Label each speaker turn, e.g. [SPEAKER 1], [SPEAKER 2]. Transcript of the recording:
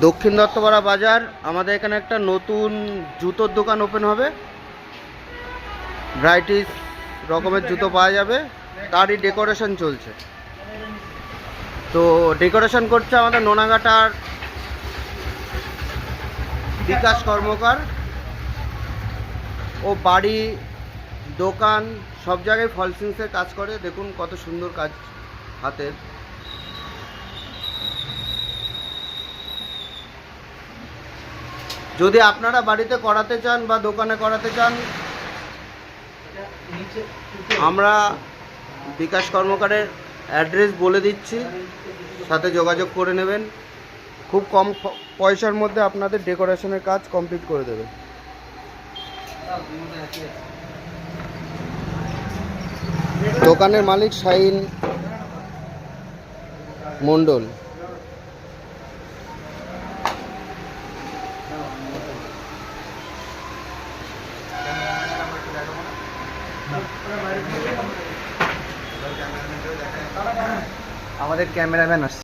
[SPEAKER 1] দক্ষিণ দত্তপাড়া বাজার। আমাদের এখানে একটা নতুন জুতোর দোকান ওপেন হবে। ভ্যারাইটিস রকমের জুতো পাওয়া যাবে, তারই ডেকোরেশন চলছে। তো ডেকোরেশন করছে আমাদের নোনাঘাটার বিকাশ কর্মকার। ও বাড়ি, দোকান সব জায়গায় ফলসিংসের কাজ করে। দেখুন কত সুন্দর কাজ হাতের। যদি আপনারা বাড়িতে করাতে চান বা দোকানে করাতে চান, আমরা বিকাশ কর্মকারের অ্যাড্রেস বলে দিচ্ছি, সাথে যোগাযোগ করে নেবেন। খুব কম পয়সার মধ্যে আপনাদের ডেকোরেশনের কাজ কমপ্লিট করে দেবে। দোকানের মালিক শাহিন মণ্ডল।
[SPEAKER 2] আমাদের ক্যামেরাম্যান আসছে।